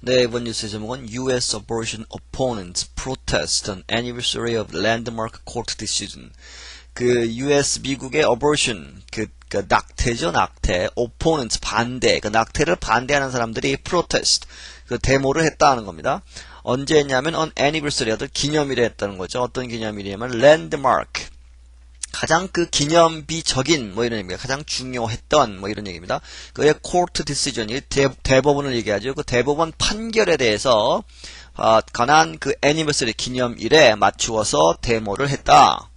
네, 이번 뉴스의 제목은 U.S. abortion opponents protest on anniversary of landmark court decision. U.S. 미국의 abortion, 낙태죠, 낙태. opponents, 반대. 낙태를 반대하는 사람들이 protest, 데모를 했다는 겁니다. 언제 했냐면 on anniversary, 어떤 기념일에 했다는 거죠. 어떤 기념일이냐면 landmark. 가장 기념비적인 이런 얘기입니다. 가장 중요했던 이런 얘기입니다. 그의 court decision, 대법원을 얘기하죠. 그 대법원 판결에 대해서 관한 anniversary 기념일에 맞추어서 데모를 했다.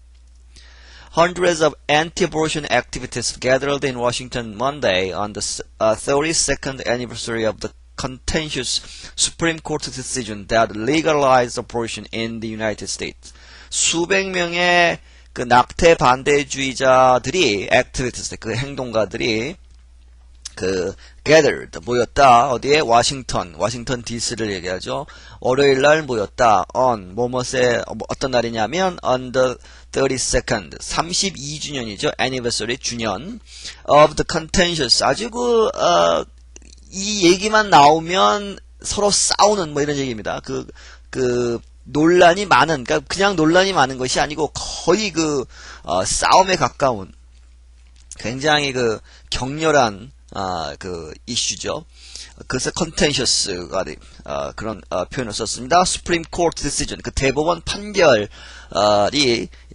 Hundreds of anti-abortion activists gathered in Washington Monday on the 32nd anniversary of the contentious Supreme Court decision that legalized abortion in the United States. 수백 명의 낙태 반대주의자들이 activists, 행동가들이 gathered, 모였다. 어디에? 워싱턴 DC를 얘기하죠. 월요일 날 모였다. on, 뭐뭇의 어떤 날이냐면 on the 32nd, 32주년이죠. anniversary, 주년 of the contentious, 아주 이 얘기만 나오면 서로 싸우는 이런 얘기입니다. 논란이 많은, 그냥 논란이 많은 것이 아니고 거의 싸움에 가까운 굉장히 격렬한 이슈죠. 그래서 contentious가 그런 표현을 썼습니다. Supreme Court decision, 대법원 판결이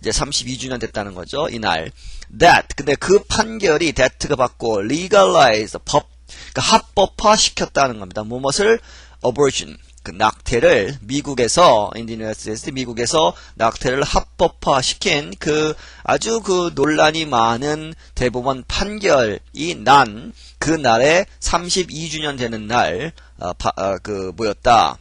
이제 32주년 됐다는 거죠. 이날. That, 근데 그 판결이 that가 받고 legalize, 합법화 시켰다는 겁니다. 무엇을? abortion, 낙태를 미국에서, 미국에서 낙태를 합법화 시킨 아주 논란이 많은 대법원 판결이 난 그날에 32주년 되는 날, 모였다.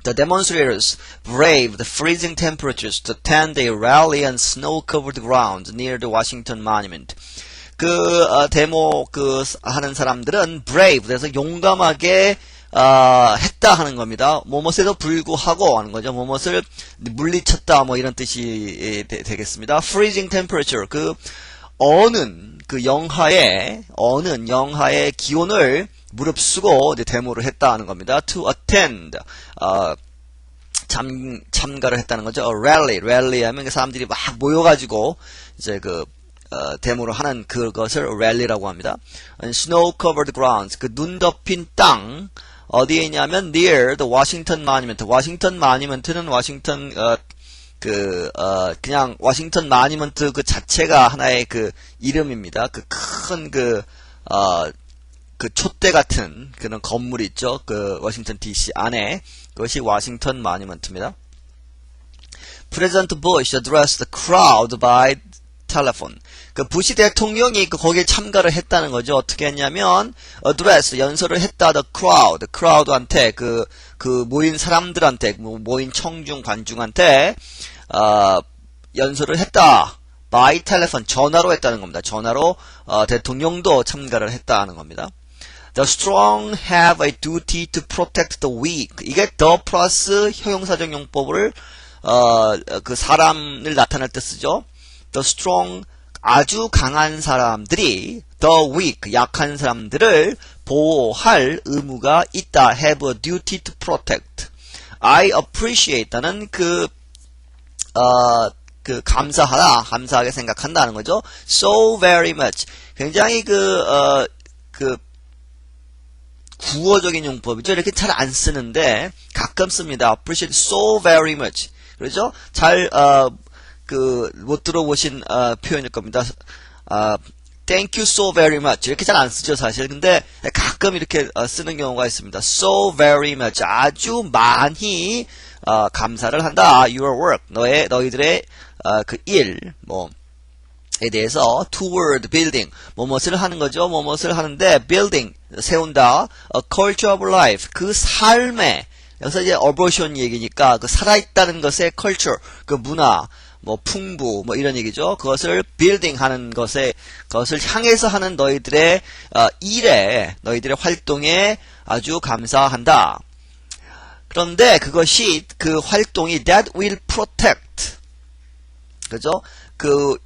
The demonstrators braved the freezing temperatures to attend a rally on snow-covered grounds near the Washington Monument. 데모, 하는 사람들은 brave, 그래서 용감하게 했다 하는 겁니다. 뭐뭇에도 불구하고 하는 거죠. 뭐뭇을 물리쳤다 이런 뜻이 되겠습니다. freezing temperature, 어는 영하의 기온을 무릅쓰고 이제 데모를 했다 하는 겁니다. to attend, 참가를 했다는 거죠. rally 하면 사람들이 막 모여가지고 이제 데모를 하는 그것을 rally라고 합니다. snow covered grounds, 눈 덮인 땅, 어디에 있냐면 near the Washington Monument. 워싱턴 모니먼트는 워싱턴 그냥 워싱턴 모니먼트 자체가 하나의 이름입니다. 큰 촛대 같은 그런 건물이 있죠. 워싱턴 DC 안에, 그것이 워싱턴 모니먼트입니다. President Bush addressed the crowd by telephone. 부시 대통령이 거기에 참가를 했다는 거죠. 어떻게 했냐면 address, 연설을 했다. the crowd한테, 모인 사람들한테, 모인 청중 관중한테 연설을 했다. by telephone, 전화로 했다는 겁니다. 전화로 대통령도 참가를 했다는 겁니다. The strong have a duty to protect the weak. 이게 the 플러스 형용사적 용법을 사람을 나타낼 때 쓰죠. The strong, 아주 강한 사람들이 the weak, 약한 사람들을 보호할 의무가 있다. have a duty to protect. I appreciate는 감사하게 생각한다는 거죠. so very much. 굉장히 구어적인 용법이죠. 이렇게 잘 안 쓰는데 가끔 씁니다. appreciate so very much. 그렇죠? 못 들어보신 표현일 겁니다. thank you so very much. 이렇게 잘 안 쓰죠, 사실. 근데 가끔 이렇게 쓰는 경우가 있습니다. so very much. 아주 많이 감사를 한다. your work. 너희들의 에 대해서 toward building. 뭐뭇을 하는 거죠. 뭐뭇을 하는데 building, 세운다. a culture of life. 삶의, 여기서 이제 abortion 얘기니까 살아있다는 것의 culture, 문화, 풍부, 이런 얘기죠. 그것을 building 하는 것을 향해서 하는 너희들의 일에, 너희들의 활동에 아주 감사한다. 그런데 그것이, 활동이 that will protect. 그죠?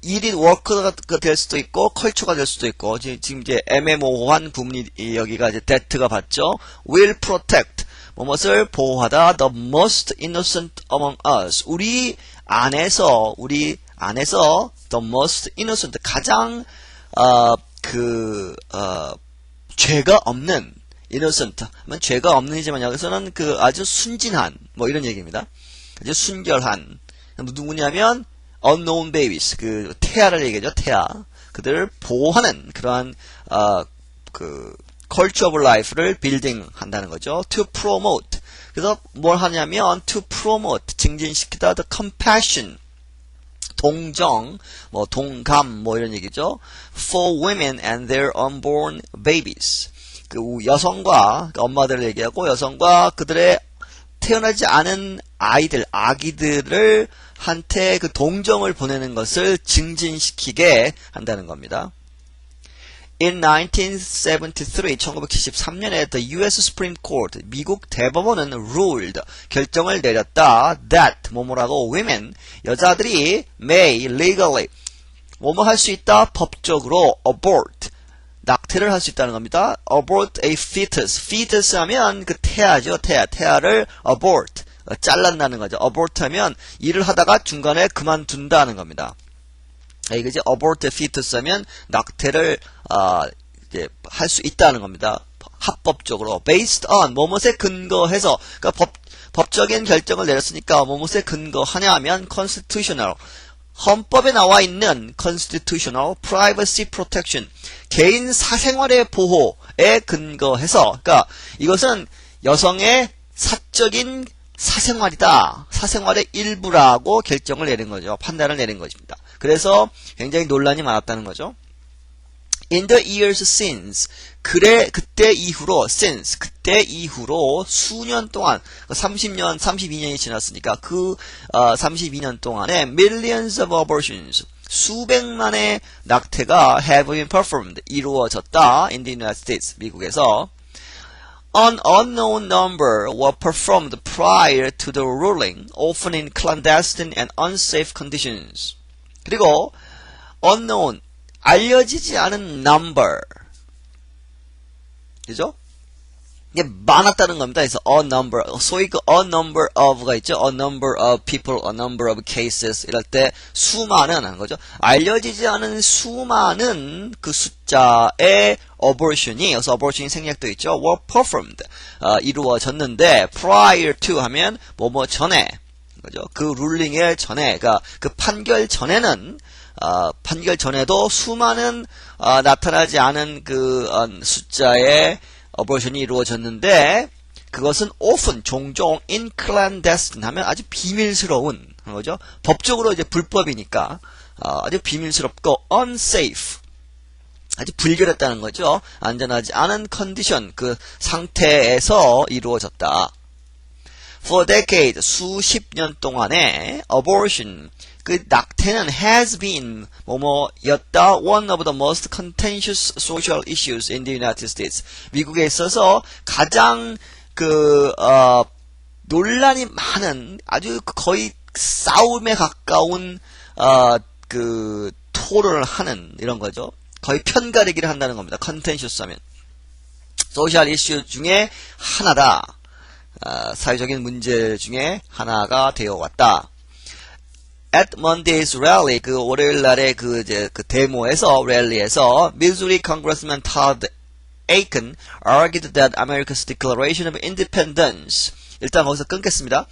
일이 워크가 될 수도 있고, 컬처가 될 수도 있고, 지금 이제 애매모호한 구문이 여기가 이제 that가 봤죠? will protect. 무엇을 보호하다 the most innocent among us 우리 안에서 the most innocent 가장 죄가 없는 innocent 하면 죄가 없는이지만 여기서는 아주 순진한 뭐 이런 얘기입니다. 아주 순결한 누구냐면 unknown babies 태아를 얘기하죠. 태아 그들을 보호하는 그러한 culture of life를 빌딩 한다는 거죠. to promote 그래서 뭘 하냐면 to promote 증진시키다 the compassion 동정 뭐 동감 뭐 이런 얘기죠. for women and their unborn babies 여성과 엄마들을 얘기하고 여성과 그들의 태어나지 않은 아이들 아기들을 한테 동정을 보내는 것을 증진시키게 한다는 겁니다. In 1973년에 the US Supreme Court, 미국 대법원은 ruled, 결정을 내렸다. That, 뭐뭐라고, women, 여자들이 may legally, 뭐뭐 할 수 있다. 법적으로 abort, 낙태를 할 수 있다는 겁니다. abort a fetus. fetus 하면 태아죠. 태아를 abort, 잘란다는 거죠. abort 하면 일을 하다가 중간에 그만둔다는 겁니다. 이거지 abort a fetus 하면 낙태를 이제 할 수 있다는 겁니다. 합법적으로 based on 뭐뭇에 근거해서 그러니까 법적인 결정을 내렸으니까 뭐뭇에 근거하냐 하면 constitutional 헌법에 나와 있는 constitutional privacy protection 개인 사생활의 보호에 근거해서 그러니까 이것은 여성의 사적인 사생활이다. 사생활의 일부라고 결정을 내린 거죠. 판단을 내린 것입니다. 그래서 굉장히 논란이 많았다는 거죠. In the years since, 그때 이후로 수년 동안, 30년, 32년이 지났으니까 32년 동안에 millions of abortions, 수백만의 낙태가 have been performed, 이루어졌다. In the United States, 미국에서. An unknown number were performed prior to the ruling, often in clandestine and unsafe conditions. 그리고 unknown, 알려지지 않은 number. 그죠? 이게 많았다는 겁니다. 그래서 a number, 소위 a number of가 있죠. a number of people, a number of cases 이럴 때 수많은 하는 거죠. 알려지지 않은 수많은 숫자의 abortion이, 여기서 abortion이 생략되어 있죠. were performed, 이루어졌는데 prior to 하면 뭐뭐 전에, 그죠? 룰링의 전에, 그러니까 판결 전에는 판결 전에도 수많은 나타나지 않은 숫자의 어버션이 이루어졌는데 그것은 often 종종 in clandestine 하면 아주 비밀스러운 거죠. 법적으로 이제 불법이니까 아주 비밀스럽고 unsafe 아주 불결했다는 거죠. 안전하지 않은 컨디션 상태에서 이루어졌다. For decades 수십 년 동안에 abortion 낙태는 has been 뭐뭐였다 one of the most contentious social issues in the United States. 미국에 있어서 가장 논란이 많은 아주 거의 싸움에 가까운 토론을 하는 이런 거죠. 거의 편가르기를 한다는 겁니다. contentious 하면 소셜 이슈 중에 하나다. 사회적인 문제 중에 하나가 되어 왔다. At Monday's rally, 월요일 날의 데모에서, 랠리에서, Missouri Congressman Todd Akin argued that America's Declaration of Independence. 일단 거기서 끊겠습니다.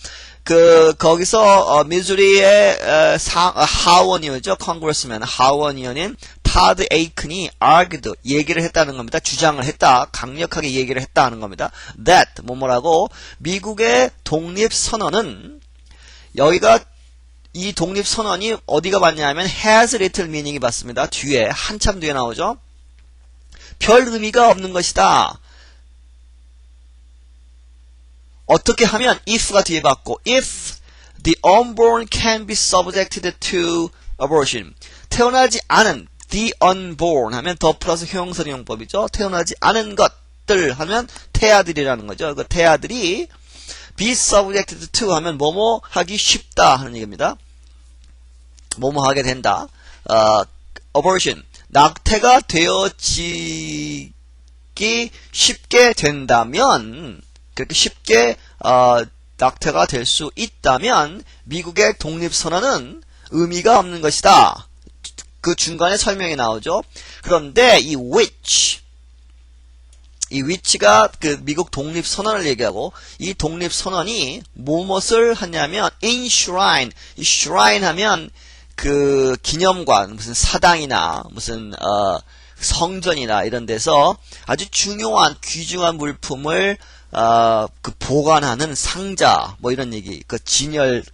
거기서, 미주리의, 하원의원이죠. Congressman, 하원의원인 Todd Akin이 argued, 얘기를 했다는 겁니다. 주장을 했다. 강력하게 얘기를 했다 하는 겁니다. That, 뭐라고, 미국의 독립선언은, 여기가 이 독립선언이 어디가 봤냐면 has little meaning이 봤습니다. 뒤에 한참 뒤에 나오죠. 별 의미가 없는 것이다. 어떻게 하면 if가 뒤에 봤고 if the unborn can be subjected to abortion 태어나지 않은 the unborn 하면 더 플러스 형용사용법이죠. 태어나지 않은 것들 하면 태아들이라는 거죠. 태아들이 be subjected to 하면 뭐뭐 하기 쉽다 하는 얘기입니다. 뭐뭐 하게 된다. abortion. 낙태가 되어지기 쉽게 된다면, 그렇게 쉽게 낙태가 될 수 있다면 미국의 독립선언은 의미가 없는 것이다. 그 중간에 설명이 나오죠. 그런데 이 which가 그 미국 독립선언을 얘기하고 이 독립선언이 무엇을 하냐면 enshrine, shrine 하면 그 기념관, 무슨 사당이나 무슨 성전이나 이런 데서 아주 중요한 귀중한 물품을 그 보관하는 상자 뭐 이런 얘기, 그 진열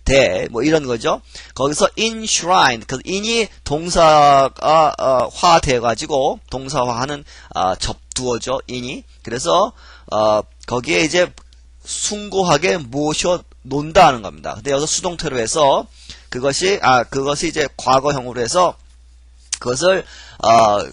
대 뭐 이런 거죠. 거기서 enshrine, 그 in이 동사가 화돼 가지고 동사화하는 접두어죠. in이. 그래서 거기에 이제 숭고하게 모셔 놓는다는 겁니다. 근데 여기서 수동태로 해서 그것이 이제 과거형으로 해서 그것을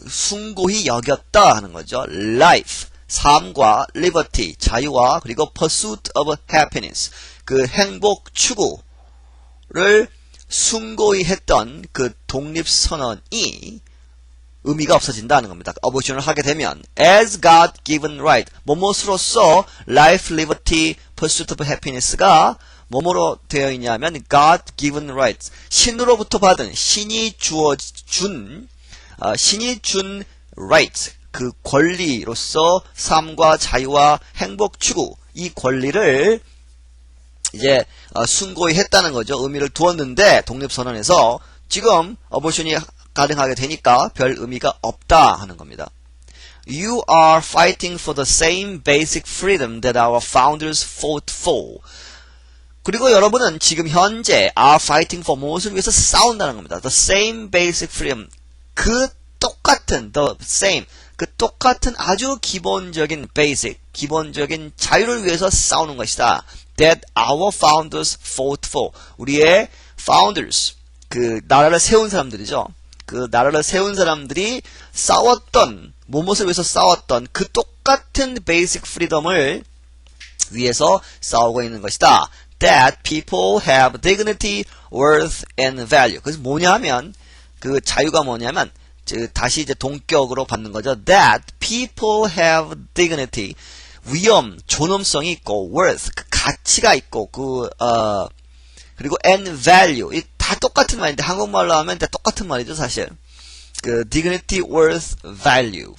숭고히 여겼다 하는 거죠. life, 삶과 liberty, 자유와 그리고 pursuit of happiness, 그 행복 추구를 숭고히 했던 그 독립선언이 의미가 없어진다는 겁니다. 어보션을 하게 되면 as God given right, 뭐뭐으로써 life, liberty, pursuit of happiness가 뭐뭐로 되어 있냐면 God given right, 신으로부터 받은, 신이 준 right, 그 권리로서 삶과 자유와 행복 추구, 이 권리를 이제 숭고히 했다는 거죠. 의미를 두었는데 독립선언에서 지금 어보션이 가능하게 되니까 별 의미가 없다 하는 겁니다. You are fighting for the same basic freedom that our founders fought for. 그리고 여러분은 지금 현재 are fighting for 무엇을 위해서 싸운다는 겁니다. The same basic freedom. 그 똑같은 the same. 그 똑같은 아주 기본적인 basic, 기본적인 자유를 위해서 싸우는 것이다. That our founders fought for. 우리의 founders, 그 나라를 세운 사람들이죠. 그 나라를 세운 사람들이 싸웠던, 무엇을 위해서 싸웠던 그 똑같은 basic freedom을 위해서 싸우고 있는 것이다. That people have dignity, worth, and value. 그래서 뭐냐 하면, 그 자유가 뭐냐면, 다시 이제 동격으로 받는 거죠. That people have dignity, 위엄, 존엄성이 있고, worth, 그 가치가 있고, 그리고 and value. 이 다 똑같은 말인데, 한국말로 하면 다 똑같은 말이죠, 사실. 그 dignity, worth, value.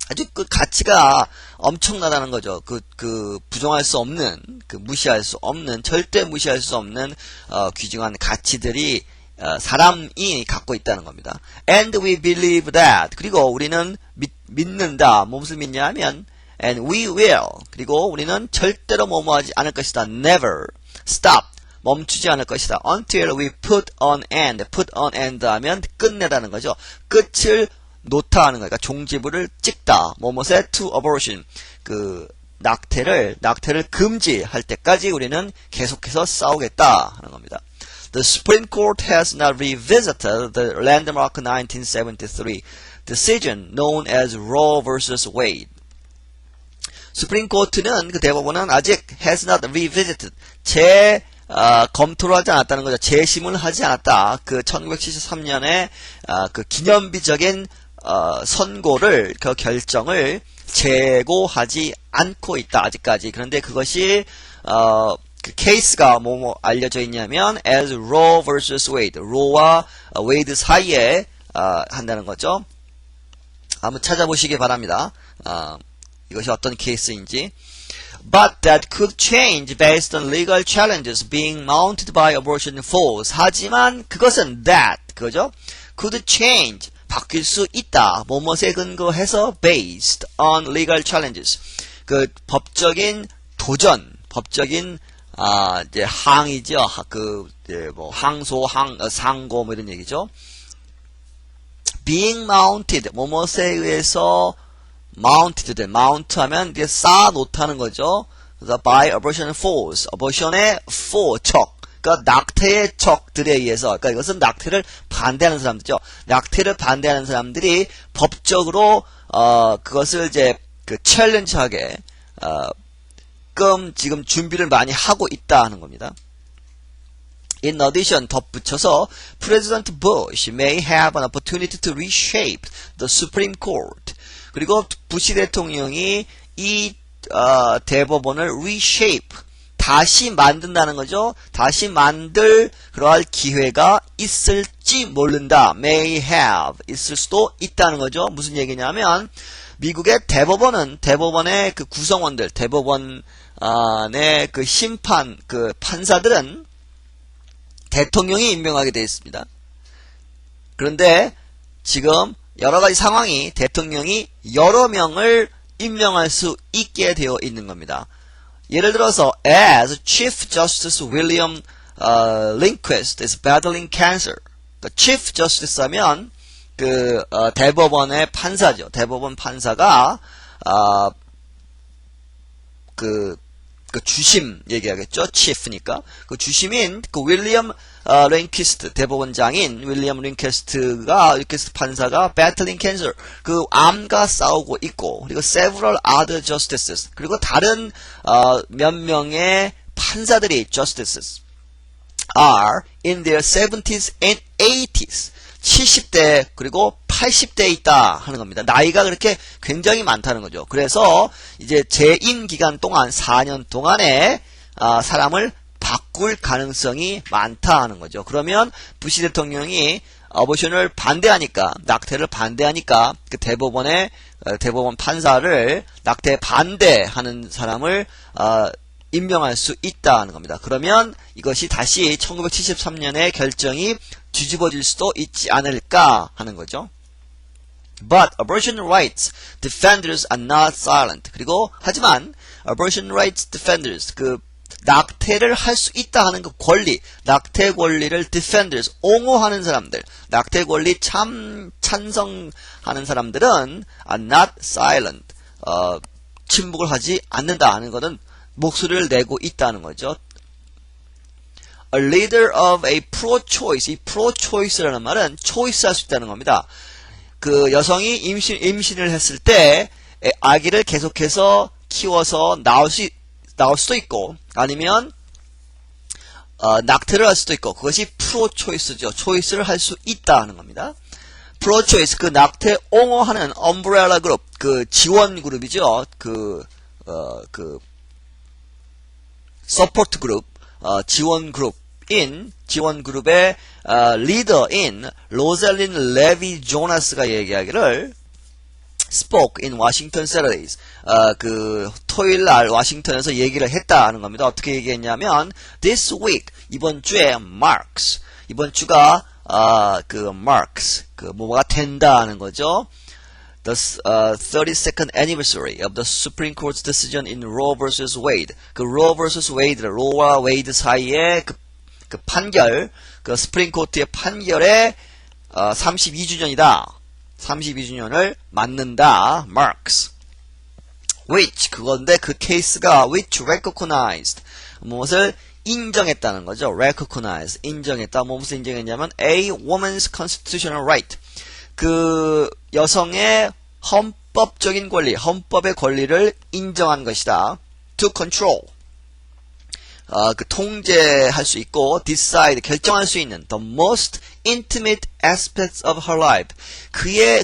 아주 그 가치가 엄청나다는 거죠. 그 부정할 수 없는, 그 무시할 수 없는, 절대 무시할 수 없는 귀중한 가치들이 사람이 갖고 있다는 겁니다. And we believe that. 그리고 우리는 믿는다. 무엇을 믿냐 하면 and we will. 그리고 우리는 절대로 뭐뭐하지 않을 것이다. Never stop. 멈추지 않을 것이다. Until we put an end. Put an end 하면 끝내다는 거죠. 끝을 놓다 하는 거니까 종지부를 찍다. 뭐뭐에 to abortion. 그 낙태를 금지할 때까지 우리는 계속해서 싸우겠다 하는 겁니다. The Supreme Court has not revisited the landmark 1973 decision known as Roe vs. Wade. 수프림 코트는 그 대법원은 아직 has not revisited 검토를 하지 않았다는 거죠. 재심을 하지 않았다. 그 1973년에 그 기념비적인 선고를, 그 결정을 재고하지 않고 있다. 아직까지. 그런데 그것이 그 케이스가 뭐뭐 알려져 있냐면 as Roe vs. Wade, 로와 웨이드 사이에 한다는 거죠. 한번 찾아보시기 바랍니다. 이것이 어떤 케이스인지. But that could change based on legal challenges being mounted by abortion force. 하지만 그것은 그거죠. could change, 바뀔 수 있다. 뭐뭐에 근거해서 based on legal challenges. 그 법적인 도전, 법적인 이제 항이죠. 뭐 상고 뭐 이런 얘기죠. being mounted, 뭐뭐에 의해서 mounted, mount 하면 이제 쌓아놓다는 거죠. 그래서 by abortion force, abortion의 척, 그러니까 낙태의 척들에 의해서, 그러니까 이것은 낙태를 반대하는 사람들이죠. 낙태를 반대하는 사람들이 법적으로 그것을 이제 그 챌린지하게 지금 준비를 많이 하고 있다 하는 겁니다. In addition, 덧붙여서 President Bush may have an opportunity to reshape the Supreme Court. 그리고 부시 대통령이 이 대법원을 reshape, 다시 만든다는 거죠. 다시 만들 그러할 기회가 있을지 모른다. may have, 있을 수도 있다는 거죠. 무슨 얘기냐면 미국의 대법원의 그 구성원들, 대법원의 그 심판, 그 판사들은 대통령이 임명하게 되어 있습니다. 그런데 지금 여러 가지 상황이 대통령이 여러 명을 임명할 수 있게 되어 있는 겁니다. 예를 들어서 as Chief Justice William Rehnquist is battling cancer. 그러니까 Chief Justice 하면 그 대법원의 판사죠. 대법원 판사가 그 주심 얘기하겠죠. Chief니까 그 주심인 그 윌리엄 랭키스트 대법원장인 윌리엄 랭키스트 판사가 battling cancer 그 암과 싸우고 있고 그리고 several other justices 그리고 다른 몇 명의 판사들이 justices are in their 70s and 80s 70대 그리고 80대에 있다 하는 겁니다. 나이가 그렇게 굉장히 많다는 거죠. 그래서 이제 재임 기간 동안 4년 동안에 사람을 바꿀 가능성이 많다 하는 거죠. 그러면 부시 대통령이 어보션을 반대하니까 낙태를 반대하니까 그 대법원 판사를 낙태 반대하는 사람을 임명할 수 있다는 겁니다. 그러면 이것이 다시 1973년에 결정이 뒤집어질 수도 있지 않을까 하는 거죠. But abortion rights defenders are not silent. 그리고 하지만 abortion rights defenders 그 낙태를 할 수 있다 하는 그 권리, 낙태 권리를 defenders 옹호하는 사람들, 낙태 권리 찬성하는 사람들은 are not silent. 침묵을 하지 않는다 하는 것은 목소리를 내고 있다는 거죠. A leader of a pro-choice. 이 pro-choice라는 말은 choice 할 수 있다는 겁니다. 그 여성이 임신을 했을 때 아기를 계속해서 키워서 낳을 수도 있고 아니면 낙태를 할 수도 있고 그것이 pro-choice죠. choice를 할 수 있다 하는 겁니다. pro-choice 그 낙태 옹호하는 umbrella 그룹 그 지원 그룹이죠. 그 서포트 그룹, 지원 그룹의 리더인 로잘린 레비 조나스가 얘기하기를 spoke in Washington Saturdays. 그 토요일 날 워싱턴에서 얘기를 했다 하는 겁니다. 어떻게 얘기했냐면 this week 이번 주에 marks 이번 주가 marks 그 뭐가 된다 하는 거죠. The 32nd anniversary of the Supreme Court's decision in Roe vs. Wade. 그 Roe vs. Wade, 로와 웨이드 사이의 그 판결, 그 스프링 코트의 판결의 32주년이다. 32주년을 맞는다. Marks. Which 그건데 그 케이스가 which recognized 무엇을 인정했다는 거죠. Recognize 인정했다. 무엇을 인정했냐면 a woman's constitutional right. 그 여성의 헌법적인 권리, 헌법의 권리를 인정한 것이다. To control, 그 통제할 수 있고, decide, 결정할 수 있는 the most intimate aspects of her life.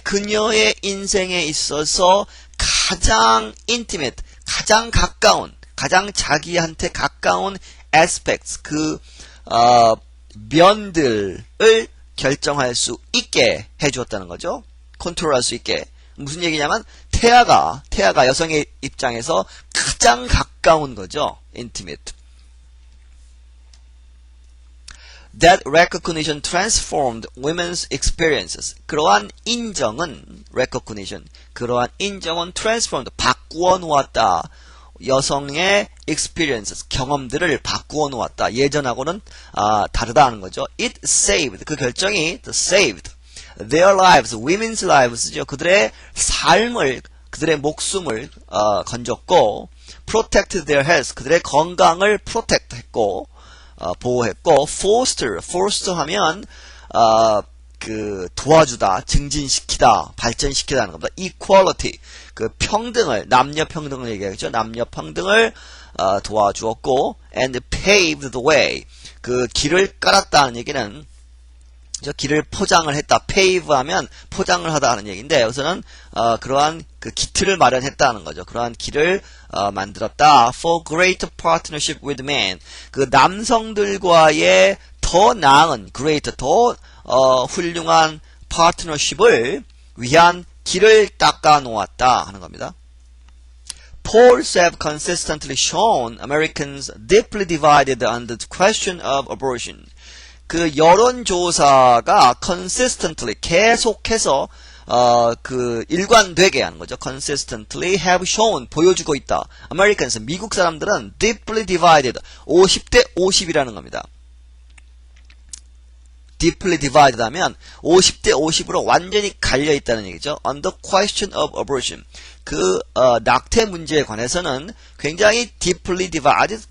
그녀의 인생에 있어서 가장 intimate, 가장 가까운, 가장 자기한테 가까운 aspects, 면들을 결정할 수 있게 해주었다는 거죠. 컨트롤할 수 있게. 무슨 얘기냐면 태아가 여성의 입장에서 가장 가까운 거죠. intimate. That recognition transformed women's experiences. 그러한 인정은 transformed, 바꾸어 놓았다. 여성의 experiences, 경험들을 바꾸어 놓았다. 예전하고는 다르다 하는 거죠. It saved, 그 결정이 saved their lives, women's lives죠. 그들의 삶을, 그들의 목숨을 건졌고, protected their health, 그들의 건강을 protect 했고, 보호했고, foster 하면 도와주다, 증진시키다, 발전시키다는 겁니다. equality, 그 평등을, 남녀 평등을 얘기하겠죠. 남녀 평등을 도와주었고, and paved the way, 그 길을 깔았다는 얘기는 길을 포장을 했다. pave 하면 포장을 하다 하는 얘기인데 여기서는 그러한 그 기틀을 마련했다는 거죠. 그러한 길을 만들었다. For greater partnership with men. 그 남성들과의 더 나은 greater 더 훌륭한 partnership을 위한 길을 닦아 놓았다 하는 겁니다. Polls have consistently shown Americans deeply divided on the question of abortion. 그 여론조사가 consistently 계속해서 그 일관되게 하는 거죠. consistently have shown 보여주고 있다. Americans 미국 사람들은 deeply divided 50대 50이라는 겁니다. deeply divided 하면 50대 50으로 완전히 갈려 있다는 얘기죠. On the question of abortion. 그 낙태 문제에 관해서는 굉장히 deeply divided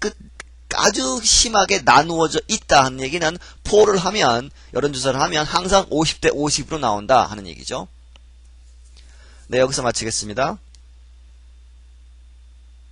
아주 심하게 나누어져 있다 하는 얘기는 폴을 하면 여론조사를 하면 항상 50대 50으로 나온다 하는 얘기죠. 네, 여기서 마치겠습니다.